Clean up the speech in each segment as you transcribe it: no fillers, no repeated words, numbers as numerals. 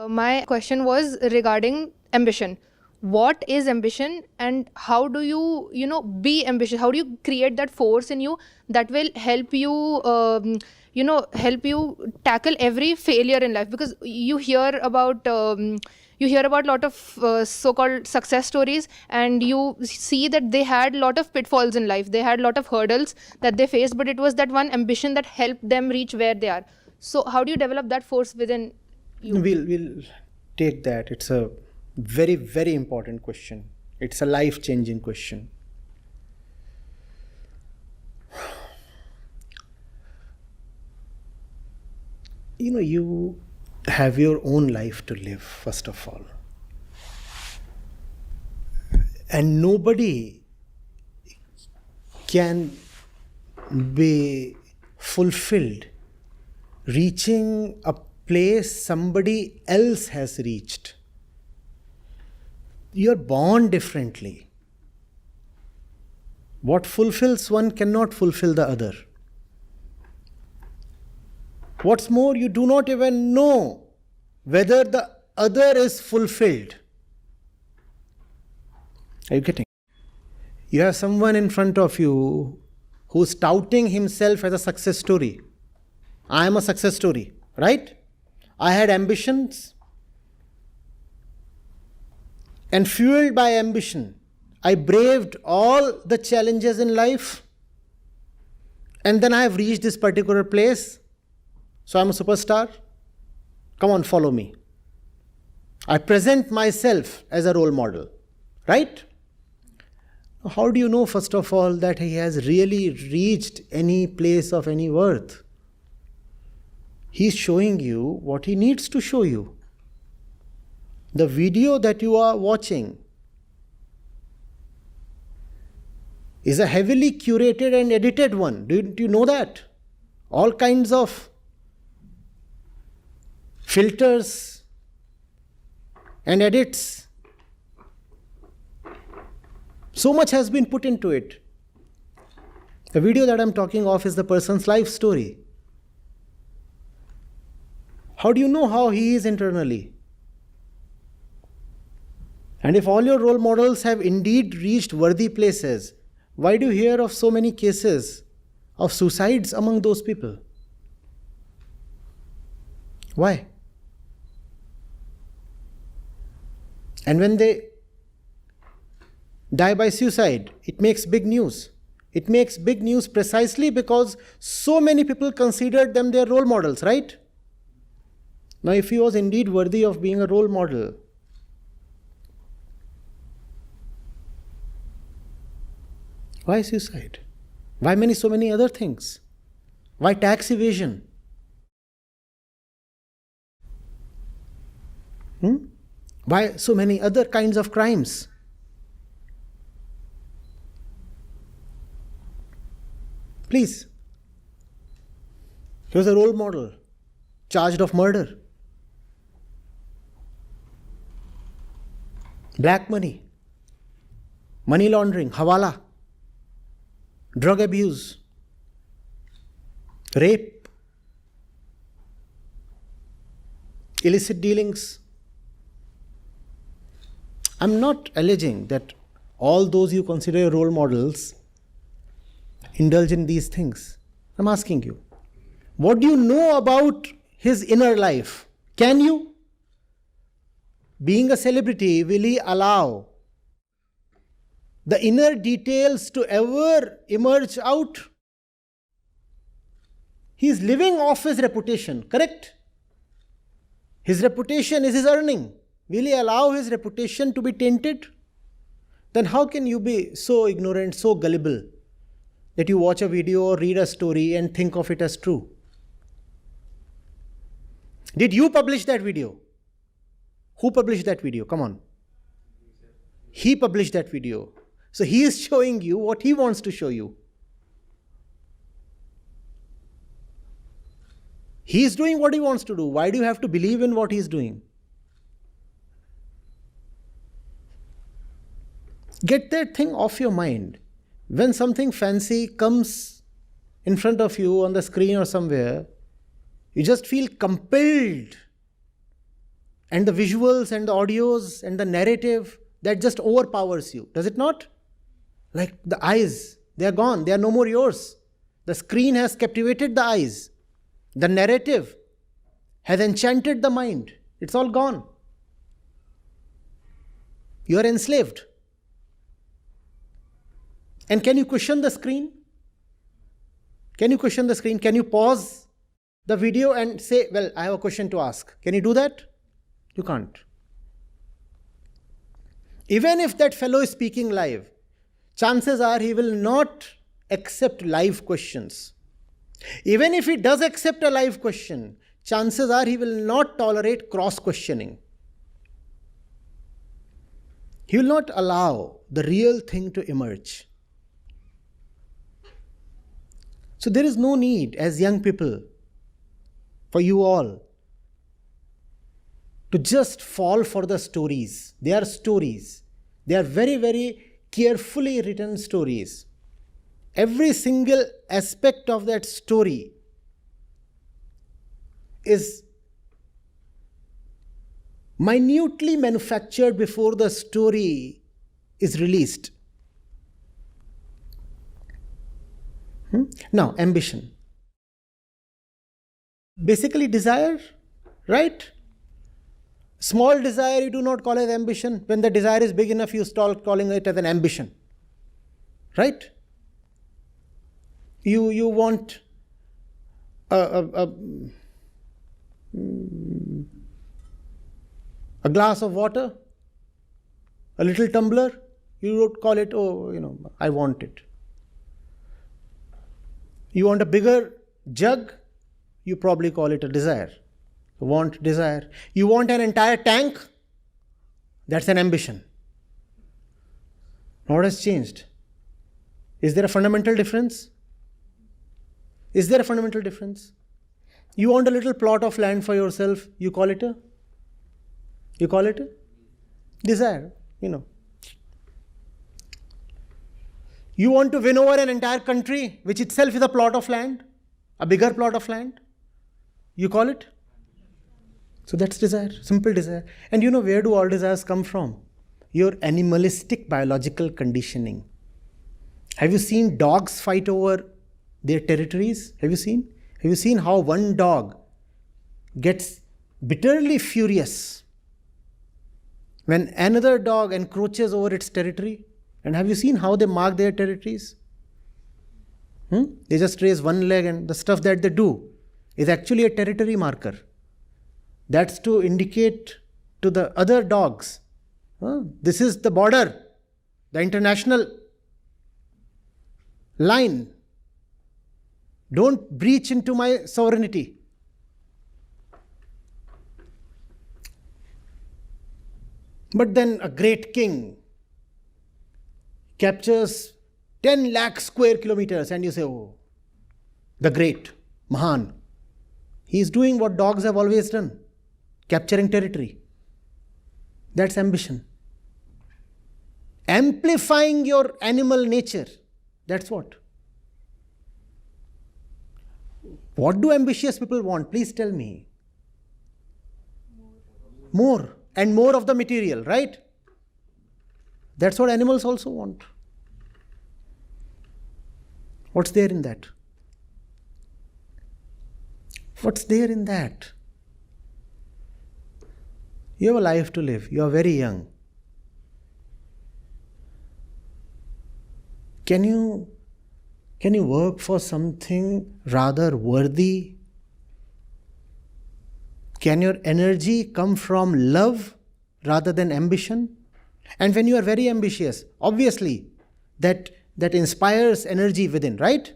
My question was regarding ambition. What is ambition, and how do you be ambitious? How do you create that force in you that will help you, help you tackle every failure in life? Because you hear about a lot of so-called success stories, and you see that they had a lot of pitfalls in life. They had a lot of hurdles that they faced, but it was that one ambition that helped them reach where they are. So how do you develop that force within you? We'll take that. It's a very, very important question. It's a life-changing question. You have your own life to live, first of all. And nobody can be fulfilled reaching a place somebody else has reached. You're born differently. What fulfills one cannot fulfill the other. What's more, you do not even know whether the other is fulfilled. Are you getting? You have someone in front of you who's touting himself as a success story. I am a success story, right? I had ambitions, and fueled by ambition, I braved all the challenges in life, and then I have reached this particular place. So I'm a superstar. Come on, follow me. I present myself as a role model, right? How do you know, first of all, that he has really reached any place of any worth? He's showing you what he needs to show you. The video that you are watching is a heavily curated and edited one. Do you know that? All kinds of filters and edits. So much has been put into it. The video that I'm talking of is the person's life story. How do you know how he is internally? And if all your role models have indeed reached worthy places, why do you hear of so many cases of suicides among those people? Why? And when they die by suicide, it makes big news. It makes big news precisely because so many people considered them their role models, right? Now, if he was indeed worthy of being a role model, why suicide? Why so many other things? Why tax evasion? Why so many other kinds of crimes? Please. He was a role model, charged of murder. Black money, money laundering, hawala, drug abuse, rape, illicit dealings. I'm not alleging that all those you consider role models indulge in these things. I'm asking you, what do you know about his inner life? Can you? Being a celebrity, will he allow the inner details to ever emerge out? He is living off his reputation, correct? His reputation is his earning. Will he allow his reputation to be tainted? Then how can you be so ignorant, so gullible, that you watch a video or read a story and think of it as true? Did you publish that video? Who published that video? Come on. He published that video. So he is showing you what he wants to show you. He is doing what he wants to do. Why do you have to believe in what he is doing? Get that thing off your mind. When something fancy comes in front of you on the screen or somewhere, you just feel compelled and the visuals and the audios and the narrative that just overpowers you, does it not? Like the eyes, they are gone, they are no more yours. The screen has captivated the eyes. The narrative has enchanted the mind. It's all gone. You are enslaved. And can you question the screen? Can you question the screen? Can you pause the video and say, well, I have a question to ask? Can you do that? You can't. Even if that fellow is speaking live, chances are he will not accept live questions. Even if he does accept a live question, chances are he will not tolerate cross-questioning. He will not allow the real thing to emerge. So there is no need, as young people, for you all to just fall for the stories. They are stories. They are very, very carefully written stories. Every single aspect of that story is minutely manufactured before the story is released. Now, ambition. Basically desire, right? Small desire you do not call as ambition. When the desire is big enough, you start calling it as an ambition. Right? You want a glass of water, a little tumbler, you don't call it, I want it. You want a bigger jug, you probably call it a desire. Want, desire. You want an entire tank, that's an ambition. What has changed? Is there a fundamental difference? Is there a fundamental difference? You want a little plot of land for yourself, you call it a desire, You want to win over an entire country, which itself is a plot of land, a bigger plot of land, you call it? So that's desire, simple desire. And where do all desires come from? Your animalistic biological conditioning. Have you seen dogs fight over their territories? Have you seen? Have you seen how one dog gets bitterly furious when another dog encroaches over its territory? And have you seen how they mark their territories? They just raise one leg, and the stuff that they do is actually a territory marker. That's to indicate to the other dogs, this is the border, the international line. Don't breach into my sovereignty. But then a great king captures 10 lakh square kilometers and you say, oh, the great, Mahan. He is doing what dogs have always done, capturing territory. That's ambition. Amplifying your animal nature. That's what. What do ambitious people want? Please tell me. More. And more of the material, right? That's what animals also want. What's there in that? What's there in that? You have a life to live. You are very young. Can you work for something rather worthy? Can your energy come from love rather than ambition? And when you are very ambitious, obviously, that inspires energy within, right?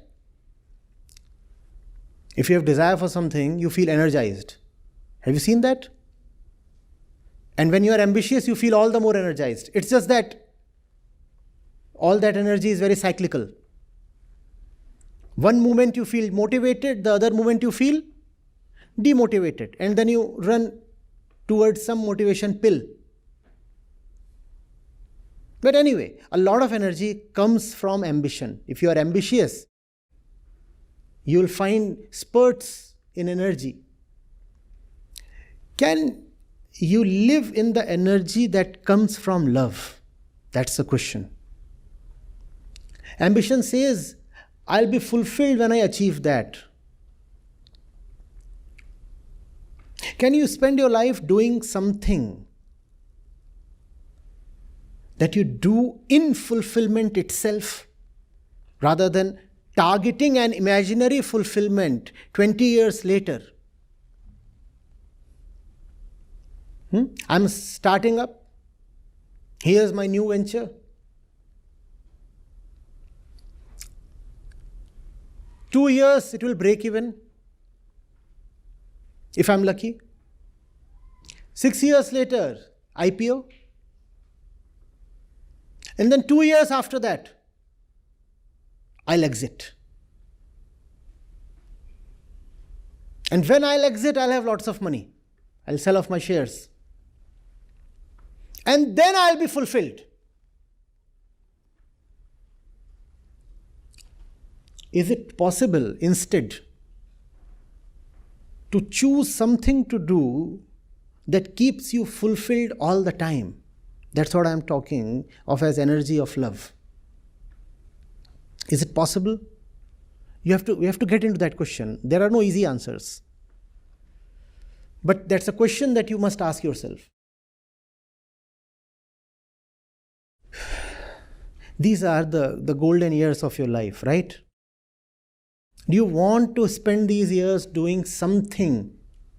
If you have desire for something, you feel energized. Have you seen that? And when you are ambitious, you feel all the more energized. It's just that all that energy is very cyclical. One moment you feel motivated, the other moment you feel demotivated. And then you run towards some motivation pill. But anyway, a lot of energy comes from ambition. If you are ambitious, you will find spurts in energy. Can you live in the energy that comes from love? That's the question. Ambition says, I'll be fulfilled when I achieve that. Can you spend your life doing something that you do in fulfillment itself, rather than targeting an imaginary fulfillment 20 years later? I'm starting up. Here's my new venture. 2 years it will break even, if I'm lucky. 6 years later, IPO. And then 2 years after that, I'll exit. And when I'll exit, I'll have lots of money. I'll sell off my shares. And then I'll be fulfilled. Is it possible instead to choose something to do that keeps you fulfilled all the time? That's what I'm talking of as energy of love. Is it possible? We have to get into that question. There are no easy answers. But that's a question that you must ask yourself. These are the golden years of your life, right? Do you want to spend these years doing something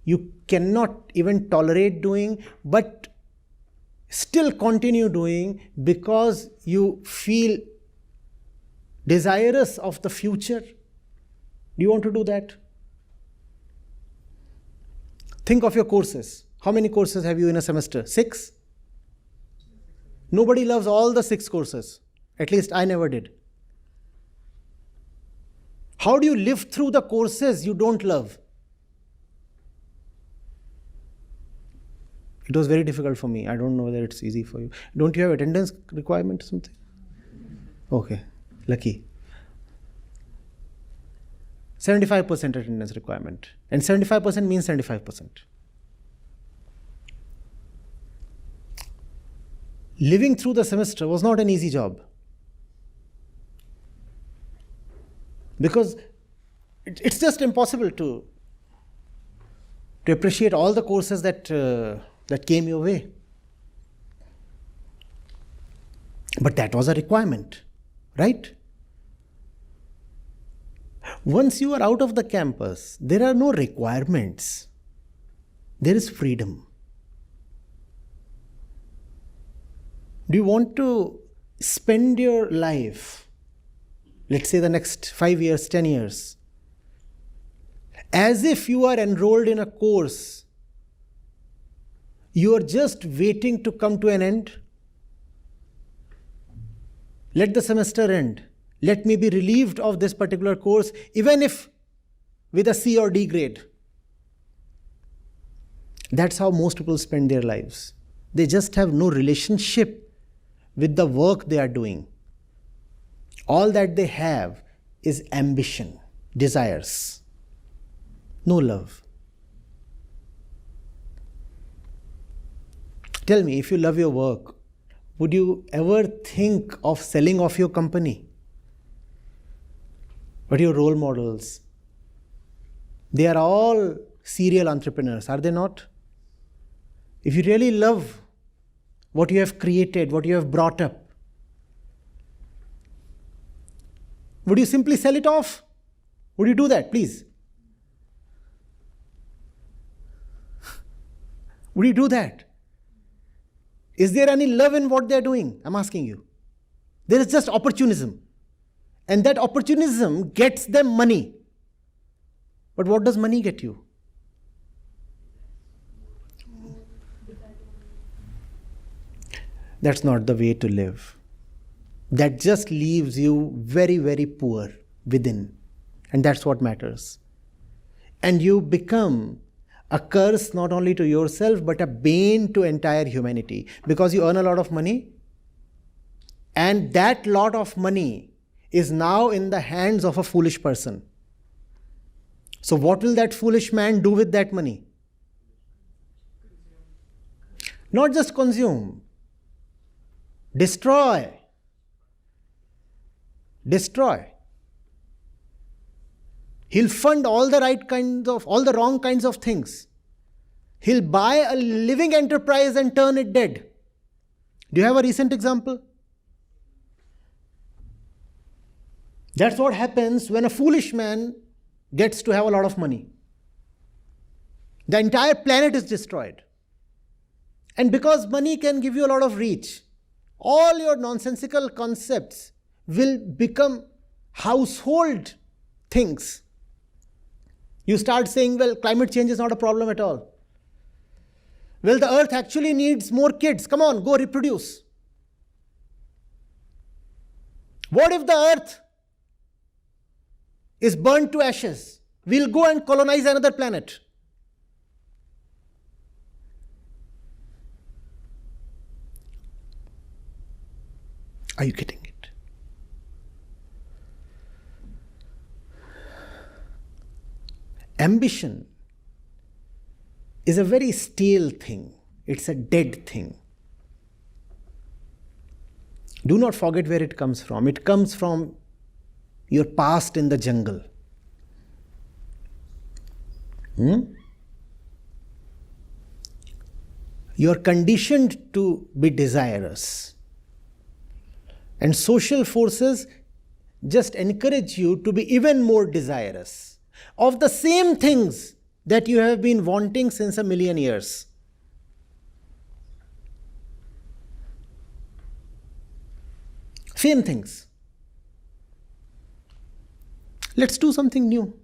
you cannot even tolerate doing, but still continue doing because you feel desirous of the future? Do you want to do that? Think of your courses. How many courses have you in a semester? 6? Nobody loves all the 6 courses. At least I never did. How do you live through the courses you don't love? It was very difficult for me. I don't know whether it's easy for you. Don't you have attendance requirement or something? Okay, lucky. 75% attendance requirement. And 75% means 75%. Living through the semester was not an easy job. Because it's just impossible to appreciate all the courses that came your way. But that was a requirement, right? Once you are out of the campus, there are no requirements. There is freedom. Do you want to spend your life, let's say the next 5 years, 10 years, as if you are enrolled in a course, you are just waiting to come to an end? Let the semester end. Let me be relieved of this particular course, even if with a C or D grade. That's how most people spend their lives. They just have no relationship with the work they are doing. All that they have is ambition, desires, no love. Tell me, if you love your work, would you ever think of selling off your company? But your role models, they are all serial entrepreneurs, are they not? If you really love what you have created, what you have brought up, would you simply sell it off? Would you do that, please? Would you do that? Is there any love in what they are doing? I'm asking you. There is just opportunism. And that opportunism gets them money. But what does money get you? That's not the way to live. That just leaves you very, very poor within. And that's what matters. And you become a curse not only to yourself, but a bane to entire humanity. Because you earn a lot of money, and that lot of money is now in the hands of a foolish person. So what will that foolish man do with that money? Not just consume, destroy. Destroy. He'll fund all the wrong kinds of things. He'll buy a living enterprise and turn it dead. Do you have a recent example? That's what happens when a foolish man gets to have a lot of money. The entire planet is destroyed. And because money can give you a lot of reach, all your nonsensical concepts will become household things. You start saying, well, climate change is not a problem at all. Well, the earth actually needs more kids. Come on, go reproduce. What if the earth is burned to ashes? We'll go and colonize another planet. Are you getting it? Ambition is a very stale thing. It's a dead thing. Do not forget where it comes from. It comes from your past in the jungle. You are conditioned to be desirous. And social forces just encourage you to be even more desirous of the same things that you have been wanting since a million years. Same things. Let's do something new.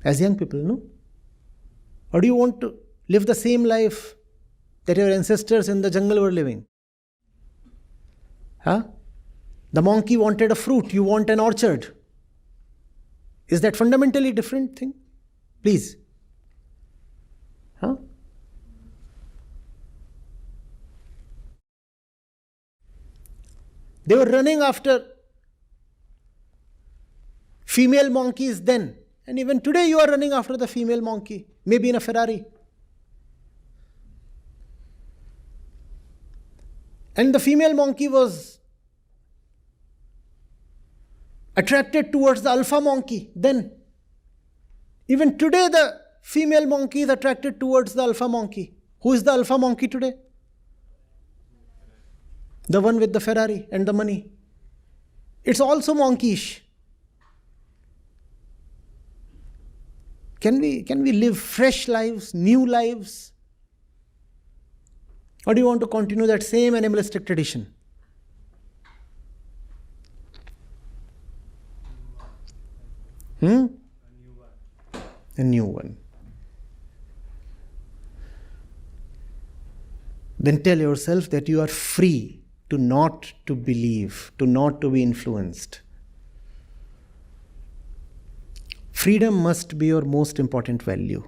As young people, no? Or do you want to live the same life that your ancestors in the jungle were living? Huh? The monkey wanted a fruit, you want an orchard. Is that fundamentally different thing? Please. Huh? They were running after female monkeys then. And even today you are running after the female monkey. Maybe in a Ferrari. And the female monkey was attracted towards the alpha monkey then. Even today the female monkey is attracted towards the alpha monkey. Who is the alpha monkey today? The one with the Ferrari and the money. It's also monkeyish. Can we live fresh lives, new lives? Or do you want to continue that same animalistic tradition? A new one. Then tell yourself that you are free to not to believe, to not to be influenced. Freedom must be your most important value.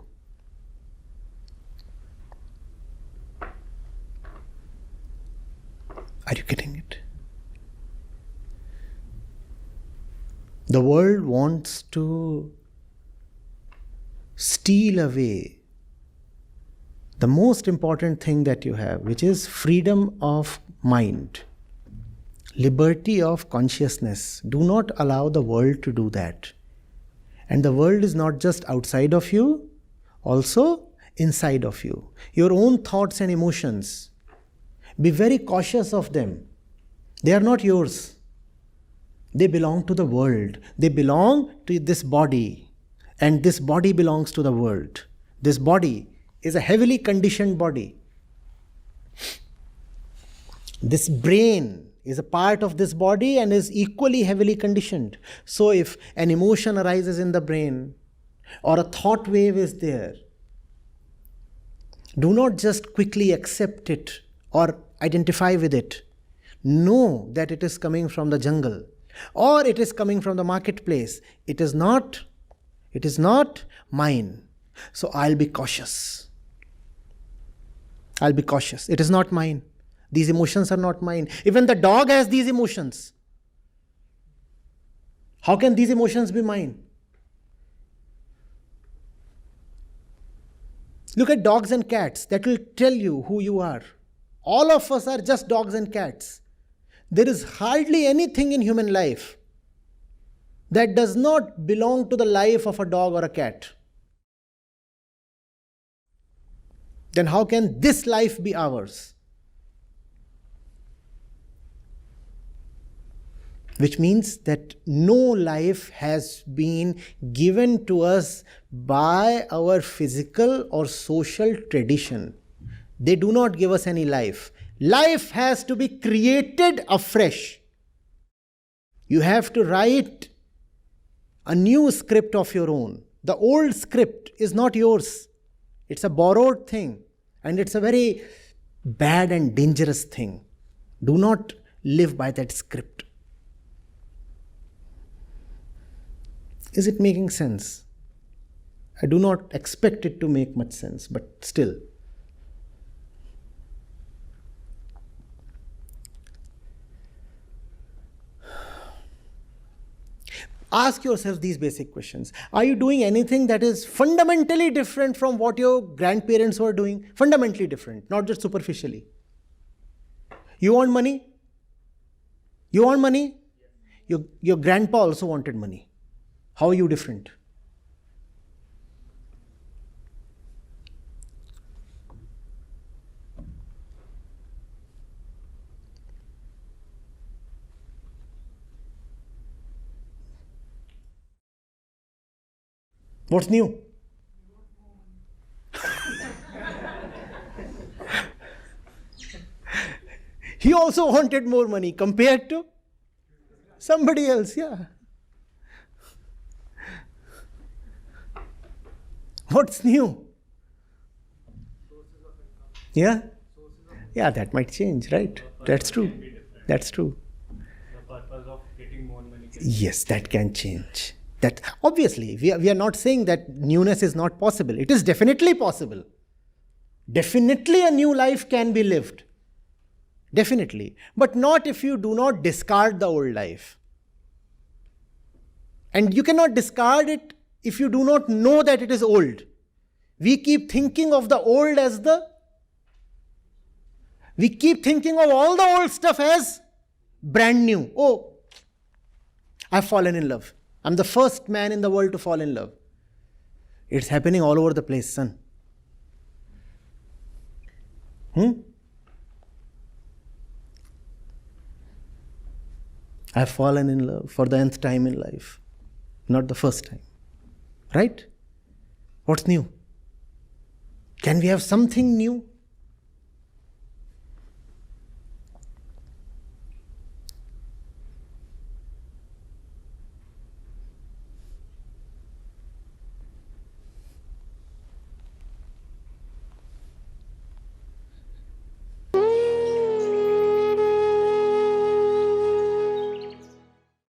Are you getting it? The world wants to steal away the most important thing that you have, which is freedom of mind, liberty of consciousness. Do not allow the world to do that. And the world is not just outside of you, also inside of you. Your own thoughts and emotions. Be very cautious of them. They are not yours. They belong to the world. They belong to this body. And this body belongs to the world. This body is a heavily conditioned body. This brain is a part of this body and is equally heavily conditioned. So if an emotion arises in the brain or a thought wave is there, do not just quickly accept it or identify with it. Know that it is coming from the jungle or it is coming from the marketplace. It is not mine. So I'll be cautious. I'll be cautious. It is not mine. These emotions are not mine. Even the dog has these emotions. How can these emotions be mine? Look at dogs and cats. That will tell you who you are. All of us are just dogs and cats. There is hardly anything in human life that does not belong to the life of a dog or a cat. Then how can this life be ours? Which means that no life has been given to us by our physical or social tradition. They do not give us any life. Life has to be created afresh. You have to write a new script of your own. The old script is not yours. It's a borrowed thing, and it's a very bad and dangerous thing. Do not live by that script. Is it making sense? I do not expect it to make much sense, but still. Ask yourself these basic questions. Are you doing anything that is fundamentally different from what your grandparents were doing? Fundamentally different, not just superficially. You want money? You want money? Your grandpa also wanted money. How are you different? What's new? He also wanted more money compared to somebody else, yeah. What's new? Yeah? Yeah, that might change, right? That's true. That's true. The purpose of getting more money. Yes, that can change. That obviously, we are not saying that newness is not possible. It is definitely possible. Definitely a new life can be lived. Definitely. But not if you do not discard the old life. And you cannot discard it if you do not know that it is old. We keep thinking of the old as we keep thinking of all the old stuff as brand new. Oh, I've fallen in love. I'm the first man in the world to fall in love. It's happening all over the place, son. I've fallen in love for the nth time in life. Not the first time. Right? What's new? Can we have something new?